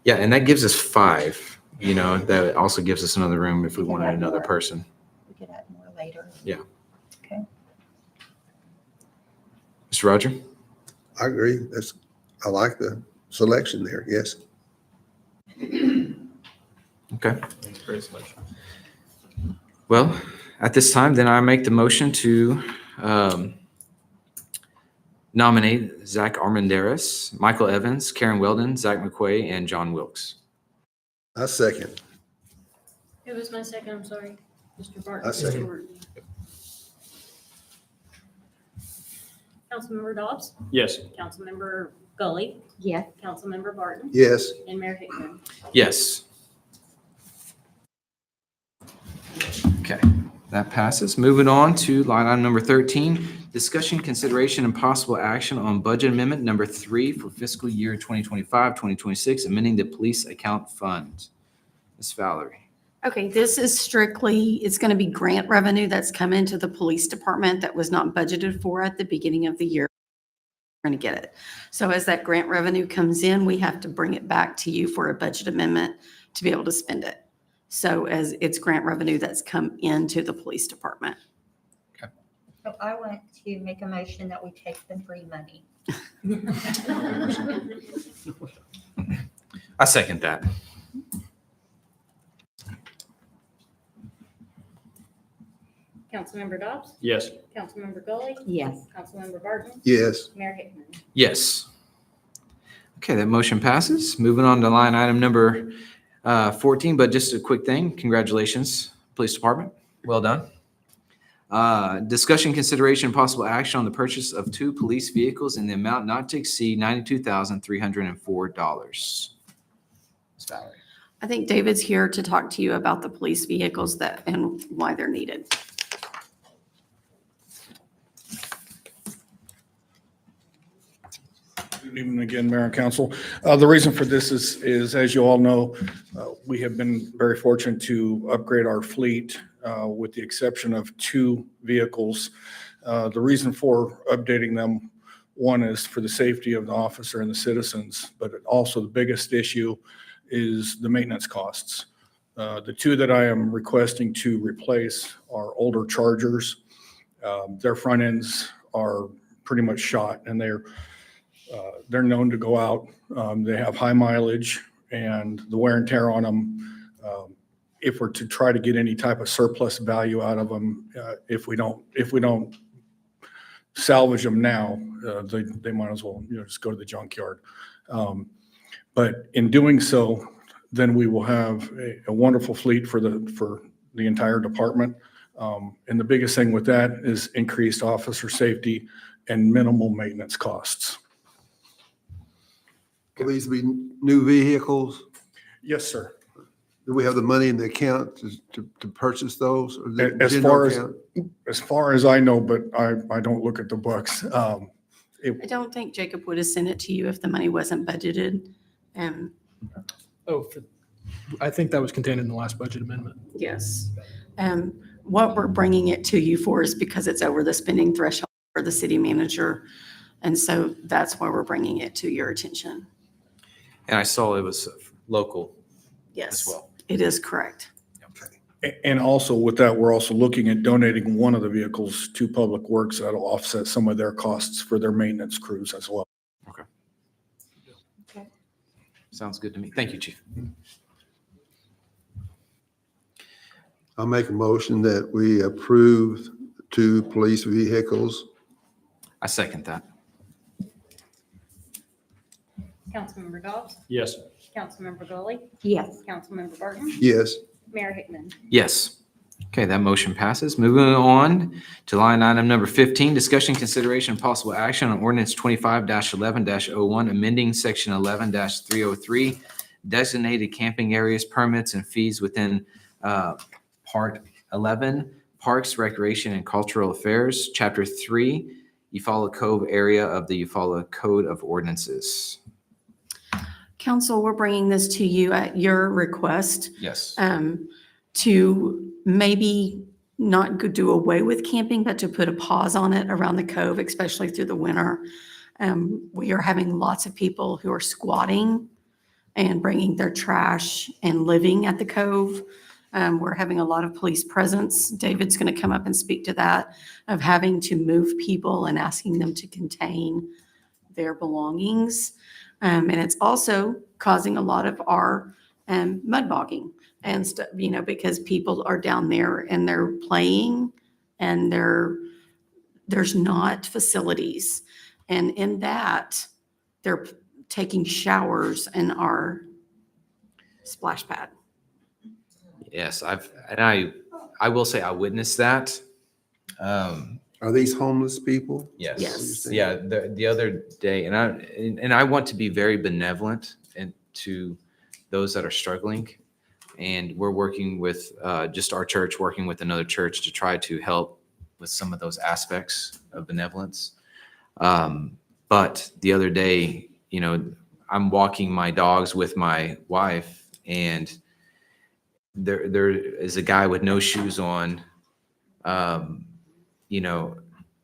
Yeah, and that gives us 5. You know, that also gives us another room if we We can wanted add another more. person. We could add more later. Yeah. Okay. Mr. Roger? I agree. I like the selection there, yes. Okay. Great selection. Well, at this time, then I make the motion to nominate Zach Armandaris, Michael Evans, Karen Weldon, Zach McQuay, and John Wilkes. I second. Who was my second? I'm sorry. Mr. Barton. I second. Mr. Barton. Councilmember Dobbs. Yes. Councilmember Gully. Yes. Councilmember Barton. Yes. And Mayor Hickman. Yes. Okay, that passes. Moving on to line item number 13, discussion, consideration, and possible action on budget amendment number 3 for fiscal year 2025, 2026, amending the police account fund. Ms. Valerie. Okay, this is strictly, it's going to be grant revenue that's come into the police department that was not budgeted for at the beginning of the year. We're going to get it. So as that grant revenue comes in, we have to bring it back to you for a budget amendment to be able to spend it. So as it's grant revenue that's come into the police department. So I want to make a motion that we take the free money. I second that. Councilmember Dobbs. Yes. Councilmember Gully. Yes. Councilmember Barton. Yes. Mayor Hickman. Yes. Okay, that motion passes. Moving on to line item number 14, but just a quick thing. Congratulations, Police Department. Well done. Discussion, consideration, and possible action on the purchase of 2 police vehicles in the amount not to exceed $92,304. Ms. Valerie. I think David's here to talk to you about the police vehicles and why they're needed. Good evening again, Mayor and Council. The reason for this is, as you all know, we have been very fortunate to upgrade our fleet with the exception of 2 vehicles. The reason for updating them, one is for the safety of the officer and the citizens, but also the biggest issue is the maintenance costs. The 2 that I am requesting to replace are older Chargers. Their front ends are pretty much shot, and they're known to go out. They have high mileage, and the wear and tear on them, if we're to try to get any type of surplus value out of them, if we don't salvage them now, they might as well, just go to the junkyard. But in doing so, then we will have a wonderful fleet for the entire department. And the biggest thing with that is increased officer safety and minimal maintenance costs. Will these be new vehicles? Yes, sir. Do we have the money in the account to purchase those? Or is it As general far as, account? as far as I know, but I don't look at the books. I don't think Jacob would have sent it to you if the money wasn't budgeted. Oh, I think that was contained in the last budget amendment. Yes. What we're bringing it to you for is because it's over the spending threshold for the city manager. And so that's why we're bringing it to your attention. And I saw it was local Yes, as well. it is correct. And also with that, we're also looking at donating one of the vehicles to Public Works. That'll offset some of their costs for their maintenance crews as well. Sounds good to me. Thank you, Chief. I'll make a motion that we approve 2 police vehicles. I second that. Councilmember Dobbs, Yes. Councilmember Gully, Yes. Councilmember Burton, Yes. Mayor Hickman. Yes. Okay, that motion passes. Moving on to line item number 15, discussion, consideration, and possible action on ordinance 25-11-01, amending section 11-303, designated camping areas, permits, and fees within Part 11, Parks, Recreation, and Cultural Affairs, Chapter 3, Eufaula Cove area of the Eufaula Code of Ordinances. Council, we're bringing this to you at your request. Yes. To maybe not do away with camping, but to put a pause on it around the cove, especially through the winter. We are having lots of people who are squatting and bringing their trash and living at the cove. We're having a lot of police presence. David's going to come up and speak to that, of having to move people and asking them to contain their belongings. And it's also causing a lot of our mud bogging and stuff, because people are down there and they're playing and there's not facilities. And in that, they're taking showers in our splash pad. Yes, I will say I witnessed that. Are these homeless people? Yes. Yes. Yeah, the other day, and I want to be very benevolent and to those that are struggling. And we're working with just our church, working with another church to try to help with some of those aspects of benevolence. But the other day, I'm walking my dogs with my wife, and there is a guy with no shoes on,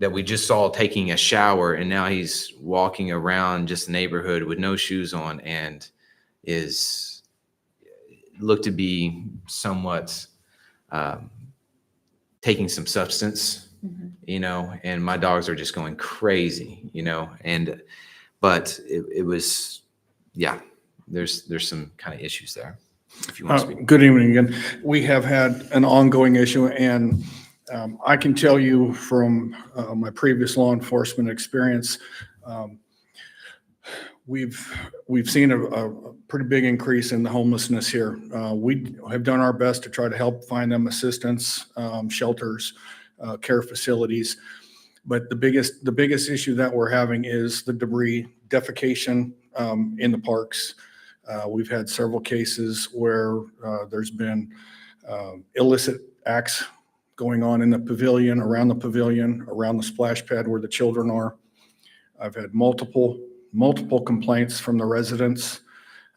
that we just saw taking a shower, and now he's walking around just the neighborhood with no shoes on and looked to be somewhat taking some substance, and my dogs are just going crazy, but it was, yeah, there's some kind of issues there. If you want to speak. Good evening again. We have had an ongoing issue, and I can tell you from my previous law enforcement experience, we've seen a pretty big increase in the homelessness here. We have done our best to try to help find them assistance, shelters, care facilities. But the biggest issue that we're having is the debris, defecation in the parks. We've had several cases where there's been illicit acts going on in the pavilion, around the splash pad where the children are. I've had multiple complaints from the residents.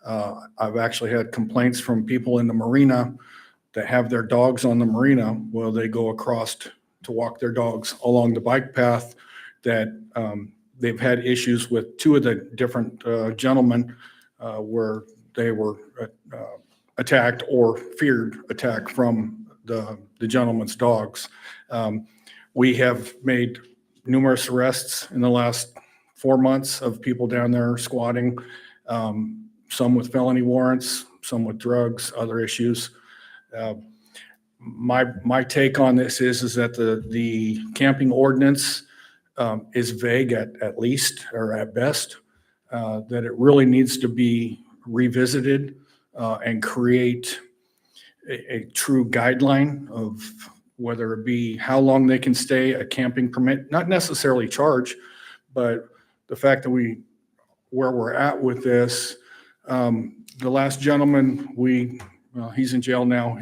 I've actually had complaints from people in the marina that have their dogs on the marina while they go across to walk their dogs along the bike path, that they've had issues with 2 of the different gentlemen where they were attacked or feared attack from the gentleman's dogs. We have made numerous arrests in the last 4 months of people down there squatting, some with felony warrants, some with drugs, other issues. My take on this is that the camping ordinance is vague at least, or at best, that it really needs to be revisited and create a true guideline of whether it be how long they can stay, a camping permit, not necessarily charge, but the fact that where we're at with this, the last gentleman, he's in jail now.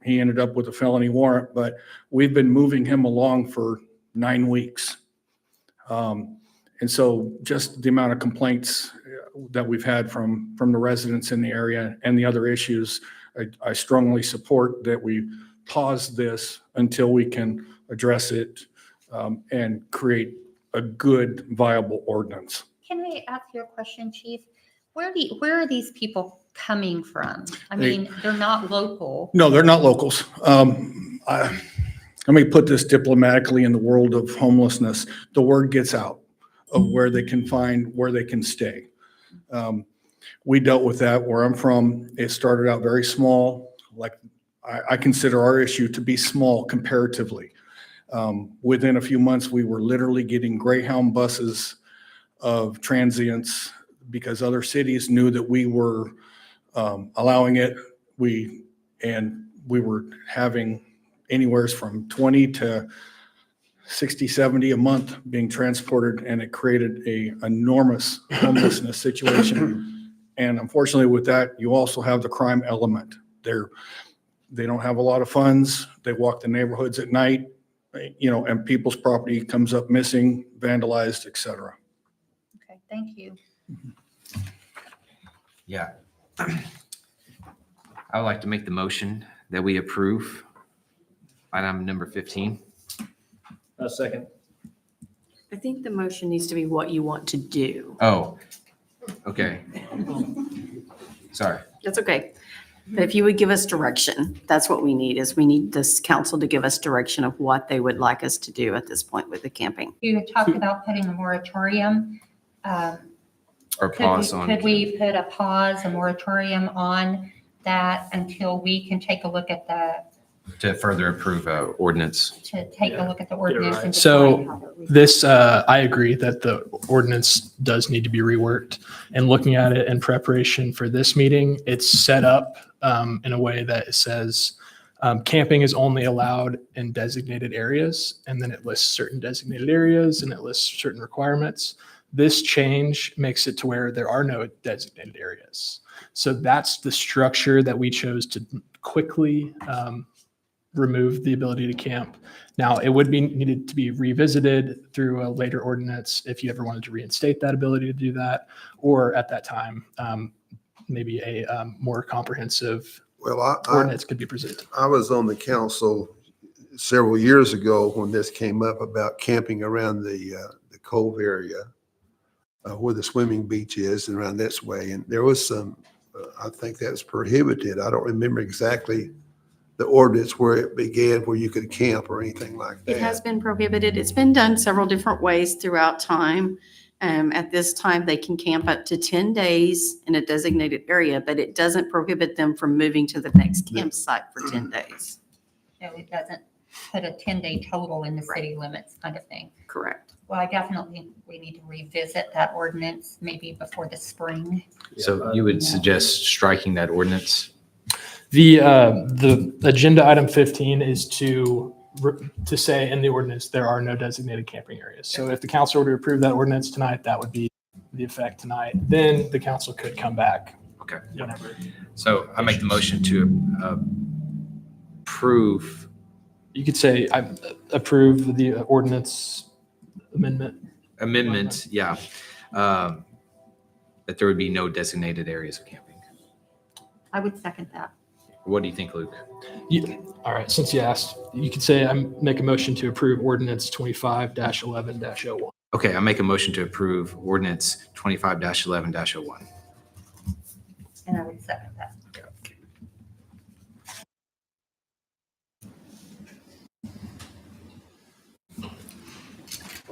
He ended up with a felony warrant, but we've been moving him along for 9 weeks. And so just the amount of complaints that we've had from the residents in the area and the other issues, I strongly support that we pause this until we can address it and create a good, viable ordinance. Can I ask you a question, Chief? Where are these people coming from? I They- mean, they're not local. No, they're not locals. Let me put this diplomatically. In the world of homelessness, the word gets out of where they can find, where they can stay. We dealt with that where I'm from. It started out very small. Like I consider our issue to be small comparatively. Within a few months, we were literally getting Greyhound buses of transients because other cities knew that we were allowing it. We were having anywhere from 20 to 60, 70 a month being transported, and it created a enormous homelessness situation. And unfortunately with that, you also have the crime element. They don't have a lot of funds. They walk the neighborhoods at night, and people's property comes up missing, vandalized, et cetera. Okay, thank you. Yeah. I would like to make the motion that we approve item number 15. A second. I think the motion needs to be what you want to do. Oh, okay. Sorry. That's okay. But if you would give us direction, that's what we need, is we need this council to give us direction of what they would like us to do at this point with the camping. You had talked about putting a moratorium. Or pause on. Could we put a pause, a moratorium on that until we can take a look at To further approve ordinance. to take a look at the ordinance and So decide how to read it? this, I agree that the ordinance does need to be reworked. And looking at it in preparation for this meeting, it's set up in a way that it says camping is only allowed in designated areas. And then it lists certain designated areas and it lists certain requirements. This change makes it to where there are no designated areas. So that's the structure that we chose to quickly remove the ability to camp. Now, it would be needed to be revisited through a later ordinance if you ever wanted to reinstate that ability to do that, or at that time, maybe a more comprehensive Well, ordinance could be presented. I was on the council several years ago when this came up about camping around the Cove area where the swimming beach is and around this way. And there was some, I think that's prohibited. I don't remember exactly the ordinance where it began, where you could camp or anything like that. It has been prohibited. It's been done several different ways throughout time. At this time, they can camp up to 10 days in a designated area, but it doesn't prohibit them from moving to the next campsite for 10 days. So it doesn't put a 10-day total in the city limits kind of thing. Correct. Well, we need to revisit that ordinance maybe before the spring. So you would suggest striking that ordinance? The agenda item 15 is to say in the ordinance, there are no designated camping areas. So if the council were to approve that ordinance tonight, that would be the effect tonight. Then the council could come back. Okay. Whenever. So I make the motion to approve. You could say, I approve the ordinance amendment. Yeah. That there would be no designated areas of camping. I would second that. What do you think, Luke? All right, since you asked, you could say I make a motion to approve ordinance 25-11-01. Okay, I make a motion to approve ordinance 25-11-01. And I would second that.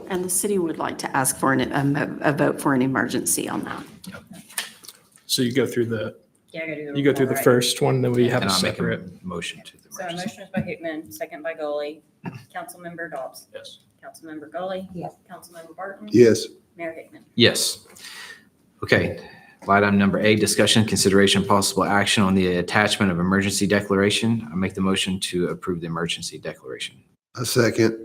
And the city would like to ask for a vote for an emergency on that. So you go through the Yeah, I gotta do You go through the right. first one, then we have And a I'll make separate. a motion to the So a emergency. motion is by Hickman, second by Goley. Councilmember Dobbs. Yes. Councilmember Goley. Yes. Councilmember Barton. Yes. Mayor Hickman. Yes. Okay, Line item number 8, discussion, consideration, possible action on the attachment of emergency declaration. I make the motion to approve the emergency declaration. A second.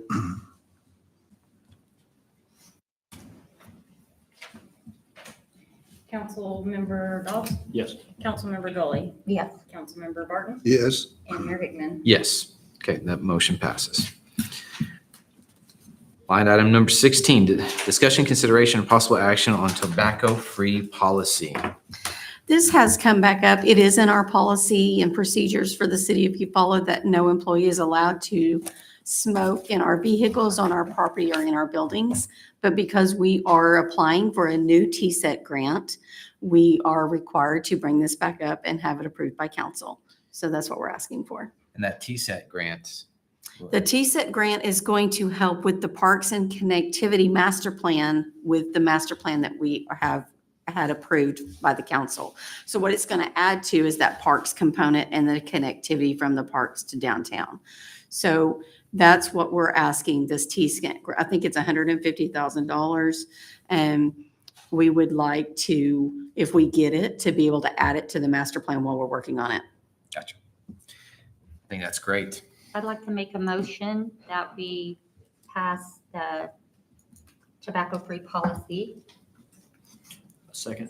Councilmember Dobbs, Yes. Councilmember Gully, Yes. Councilmember Barton, Yes. and Mayor Hickman. Yes. Okay, that motion passes. Line item number 16, discussion, consideration, and possible action on tobacco-free policy. This has come back up. It is in our policy and procedures for the city of Eufaula that no employee is allowed to smoke in our vehicles, on our property, or in our buildings. But because we are applying for a new TSET grant, we are required to bring this back up and have it approved by council. So that's what we're asking for. And that TSET grant. The TSET grant is going to help with the Parks and Connectivity Master Plan, with the master plan that we have had approved by the council. So what it's going to add to is that parks component and the connectivity from the parks to downtown. So that's what we're asking this TSET. I think it's $150,000. And we would like to, if we get it, to be able to add it to the master plan while we're working on it. Gotcha. I think that's great. I'd like to make a motion that we pass the tobacco-free policy. Second.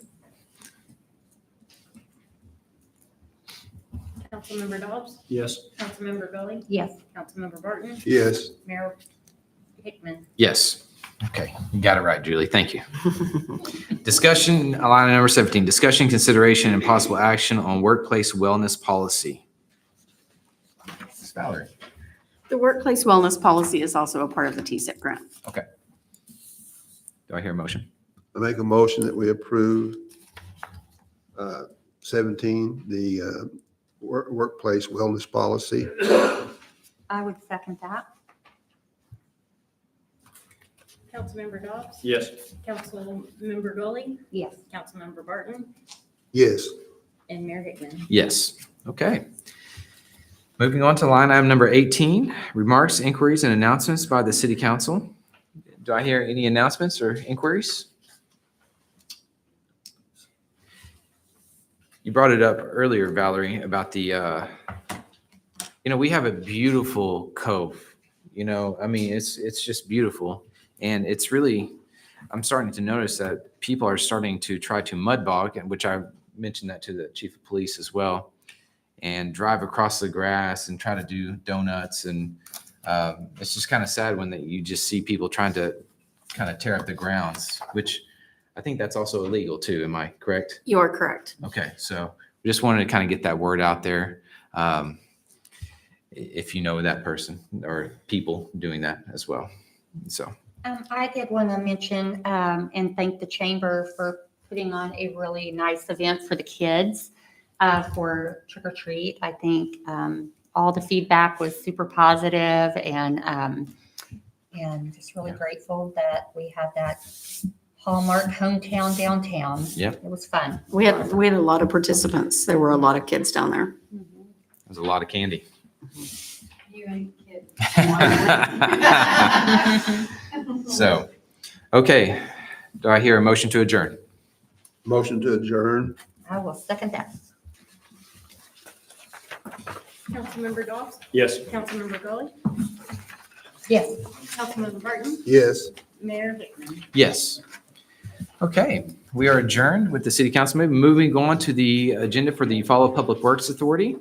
Councilmember Dobbs, Yes. Councilmember Gully, Yes. Councilmember Barton, Yes. Mayor Hickman. Yes. Okay, you got it right, Julie. Thank you. Discussion, line number 17, discussion, consideration, and possible action on workplace wellness policy. Ms. Valerie. The workplace wellness policy is also a part of the TSET grant. Do I hear a motion? I make a motion that we approve 17, the workplace wellness policy. I would second that. Councilmember Dobbs, Yes. Councilmember Gully, Yes. Councilmember Barton, Yes. and Mayor Hickman. Yes. Okay. Moving on to line item number 18, remarks, inquiries, and announcements by the city council. Do I hear any announcements or inquiries? You brought it up earlier, Valerie, about the, we have a beautiful cove. I mean, it's just beautiful. And it's really, I'm starting to notice that people are starting to try to mud bog, which I mentioned that to the chief of police as well, and drive across the grass and try to do donuts. And it's just kind of sad when you just see people trying to kind of tear up the grounds, which I think that's also illegal too. Am I correct? You are correct. Okay, so we just wanted to kind of get that word out there. If you know that person or people doing that as well. So. I did want to mention and thank the chamber for putting on a really nice event for the kids for Trick or Treat. I think all the feedback was super positive, and just really grateful that we had that Hallmark hometown downtown. Yep. It was fun. We had a lot of participants. There were a lot of kids down there. There's a lot of candy. You and kids. So, okay. Do I hear a motion to adjourn? Motion to adjourn. I will second that. Councilmember Dobbs, Yes. Councilmember Gully, Yes. Councilmember Barton, Yes. Mayor Hickman. Yes. Okay, we are adjourned with the city council meeting. Moving on to the agenda for the Eufaula Public Works Authority.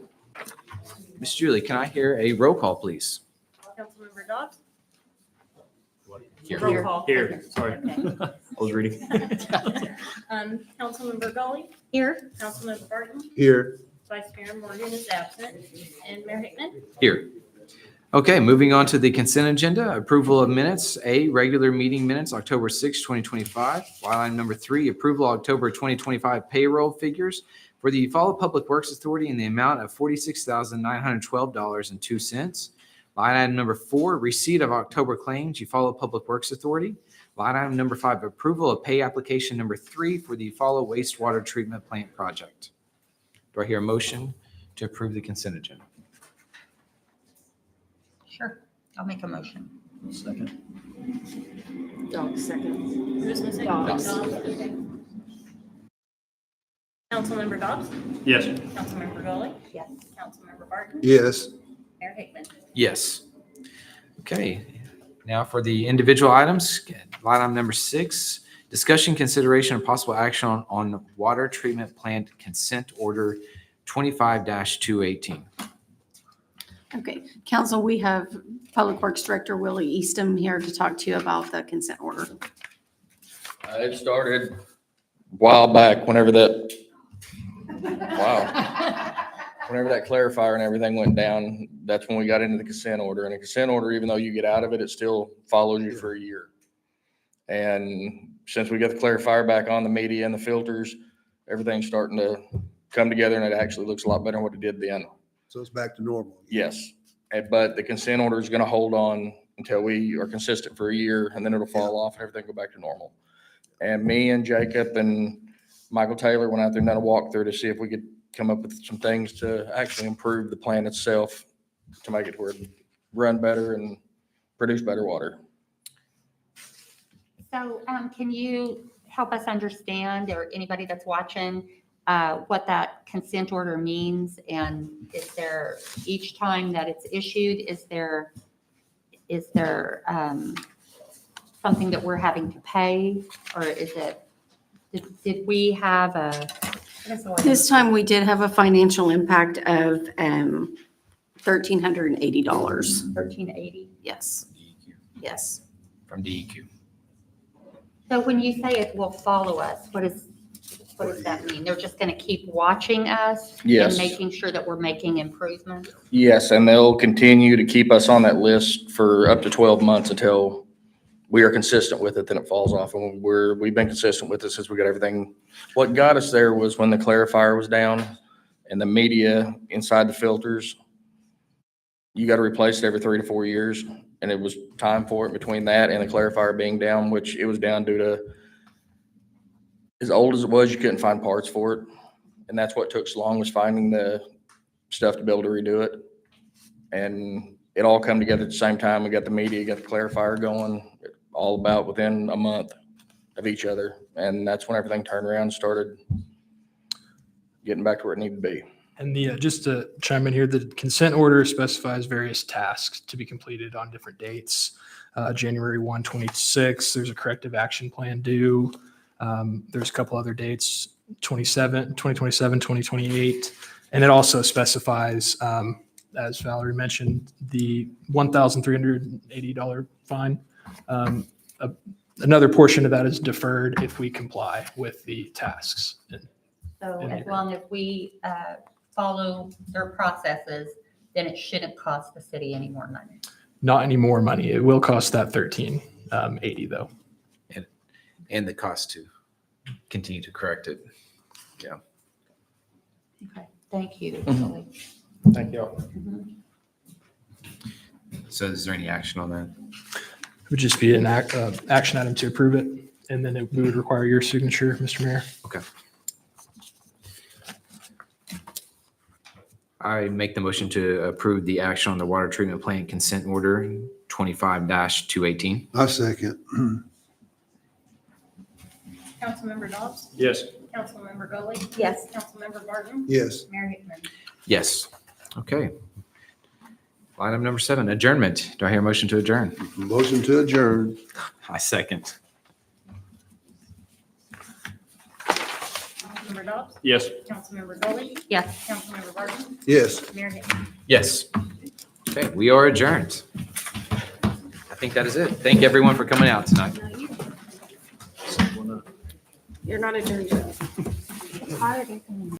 Miss Julie, can I hear a roll call, please? Councilmember Dobbs? Here. Roll call. Here, sorry. Okay. I was reading. Councilmember Gully, Here. Councilmember Barton, Here. Vice Mayor Morgan is absent, and Mayor Hickman. Here. Okay, moving on to the consent agenda, approval of minutes. A, regular meeting minutes, October 6, 2025. Line item number 3, approval October 2025 payroll figures for the Eufaula Public Works Authority in the amount of $46,912.02. Line item number 4, receipt of October claims, Eufaula Public Works Authority. Line item number 5, approval of pay application number 3 for the Eufaula Wastewater Treatment Plant Project. Do I hear a motion to approve the consent agenda? Sure. I'll make a motion. Second. Dog seconds. Who's missing? Dobbs. Dobbs, okay. Councilmember Dobbs? Yes. Councilmember Goley? Yes. Councilmember Barton? Yes. Mayor Hickman? Yes. Okay, now for the individual items, line item number 6, discussion, consideration, and possible action on water treatment plant consent order 25-218. Okay, council, we have Public Works Director Willie Eastham here to talk to you about the consent order. It started a while back, whenever that, wow. Whenever that clarifier and everything went down, that's when we got into the consent order. And a consent order, even though you get out of it, it still follows you for a year. And since we got the clarifier back on, the media and the filters, everything's starting to come together, and it actually looks a lot better than what it did then. So it's back to normal. Yes. But the consent order is going to hold on until we are consistent for a year, and then it'll fall off and everything go back to normal. And me and Jacob and Michael Taylor went out there and done a walkthrough to see if we could come up with some things to actually improve the plant itself to make it where it run better and produce better water. So can you help us understand, or anybody that's watching, what that consent order means? And is there, each time that it's issued, is there something that we're having to pay? Or is it, did we have a? This time we did have a financial impact of $1,380. $1,380. Yes, yes. From DEQ. So when you say it will follow us, what does that mean? They're just going to keep watching us? Yes. And making sure that we're making improvements? Yes, and they'll continue to keep us on that list for up to 12 months until we are consistent with it, then it falls off. And we've been consistent with it since we got everything. What got us there was when the clarifier was down and the media inside the filters, you got to replace it every 3 to 4 years. And it was time for it between that and the clarifier being down, which it was down due to, as old as it was, you couldn't find parts for it. And that's what took so long, was finding the stuff to be able to redo it. And it all come together at the same time. We got the media, got the clarifier going, all about within a month of each other. And that's when everything turned around and started getting back to where it needed to be. And just to chime in here, the consent order specifies various tasks to be completed on different dates. January 1, 26, there's a corrective action plan due. There's a couple other dates, 2027, 2028. And it also specifies, as Valerie mentioned, the $1,380 fine. Another portion of that is deferred if we comply with the tasks. So as long as we follow their processes, then it shouldn't cost the city any more money. Not any more money. It will cost that $1,380 though. And the cost to continue to correct it. Yeah. Okay, thank you. Thank you. Mhm. So is there any action on that? It would just be an action item to approve it. And then we would require your signature, Mr. Mayor. Okay. I make the motion to approve the action on the water treatment plant consent order 25-218. I second. Councilmember Dobbs? Yes. Councilmember Goley? Yes. Councilmember Barton? Yes. Mayor Hickman? Yes. Okay. Item number 7, adjournment. Do I hear a motion to adjourn? Motion to adjourn. I second. Councilmember Dobbs? Yes. Councilmember Goley? Yes. Councilmember Barton? Yes. Mayor Hickman? Yes. Okay, we are adjourned. I think that is it. Thank everyone for coming out tonight. You're not adjourned yet.